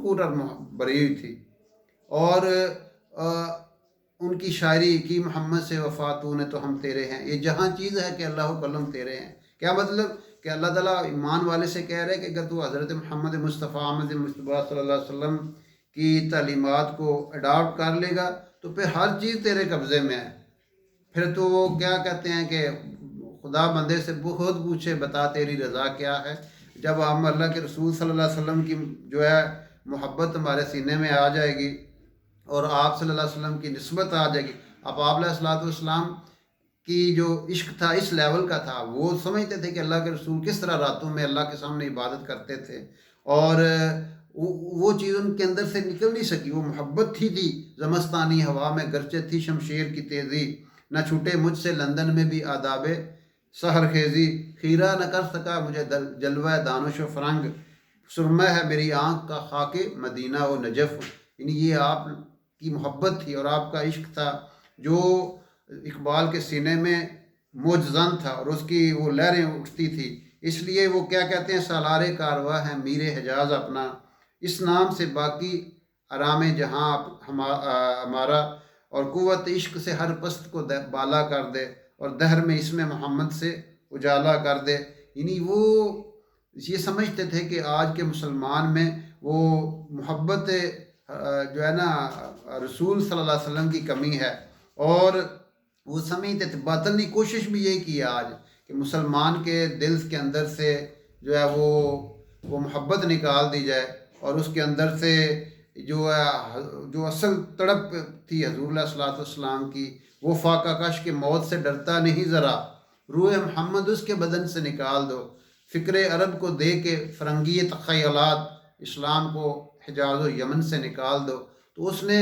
Scoot اور بری ہوئی تھی، اور ان کی شاعری کی محمد سے وفا تو نے تو ہم تیرے ہیں، یہ جہاں چیز ہے کہ اللہ و قلم تیرے ہیں۔ کیا مطلب کہ اللہ تعالیٰ ایمان والے سے کہہ رہے کہ اگر تو حضرت محمد مصطفیٰ احمد مصطفیٰ صلی اللہ علیہ وسلم کی تعلیمات کو اڈاپٹ کر لے گا تو پھر ہر چیز تیرے قبضے میں ہے۔ پھر تو وہ کیا کہتے ہیں کہ خدا بندے سے خود پوچھے بتا تیری رضا کیا ہے۔ جب ہم اللہ کے رسول صلی اللہ علیہ وسلم کی جو ہے محبت ہمارے سینے میں آ جائے گی اور آپ صلی اللہ علیہ وسلم کی نسبت آ جائے گی، اب آپ علیہ السلام کی جو عشق تھا اس لیول کا تھا، وہ سمجھتے تھے کہ اللہ کے رسول کس طرح راتوں میں اللہ کے سامنے عبادت کرتے تھے، اور وہ چیز ان کے اندر سے نکل نہیں سکی۔ وہ محبت تھی زمستانی ہوا میں گرچہ تھی شمشیر کی تیزی، نہ چھوٹے مجھ سے لندن میں بھی آداب سحر خیزی، خیرہ نہ کر سکا مجھے جلوہ دانش و فرنگ، سرمہ ہے میری آنکھ کا خاک مدینہ و نجف۔ یعنی یہ آپ کی محبت تھی اور آپ کا عشق تھا جو اقبال کے سینے میں موجزن تھا، اور اس کی وہ لہریں اٹھتی تھی۔ اس لیے وہ کیا کہتے ہیں، سالار کارواں ہے میر حجاز اپنا، اس نام سے باقی آرام جہاں ہمارا، اور قوت عشق سے ہر پست کو بالا کر دے، اور دہر میں اس میں محمد سے اجالا کر دے۔ یعنی وہ یہ سمجھتے تھے کہ آج کے مسلمان میں وہ محبت جو ہے نا رسول صلی اللہ علیہ وسلم کی کمی ہے، اور وہ سمجھتے تھے باطنی کوشش بھی یہی کی ہے آج کہ مسلمان کے دل کے اندر سے جو ہے وہ محبت نکال دی جائے، اور اس کے اندر سے جو اصل تڑپ تھی حضور علیہ السلام کی، وہ فاقہ کش کے موت سے ڈرتا نہیں ذرا، روح محمد اس کے بدن سے نکال دو، فکر عرب کو دے کے فرنگی تخیلات، اسلام کو حجاز و یمن سے نکال دو۔ تو اس نے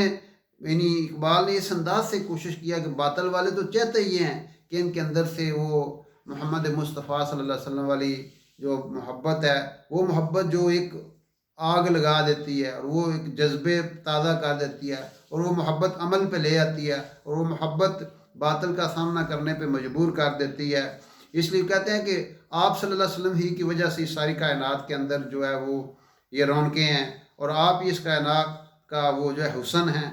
یعنی اقبال نے اس انداز سے کوشش کیا کہ باطل والے تو چاہتے ہی ہیں کہ ان کے اندر سے وہ محمد مصطفیٰ صلی اللہ علیہ وسلم والی جو محبت ہے، وہ محبت جو ایک آگ لگا دیتی ہے، اور وہ ایک جذبے تازہ کر دیتی ہے، اور وہ محبت عمل پہ لے آتی ہے، اور وہ محبت باطل کا سامنا کرنے پہ مجبور کر دیتی ہے۔ اس لیے کہتے ہیں کہ آپ صلی اللہ علیہ وسلم ہی کی وجہ سے ساری کائنات کے اندر جو ہے وہ یہ رونقیں ہیں، اور آپ ہی اس کائنات کا وہ جو ہے حسن ہیں۔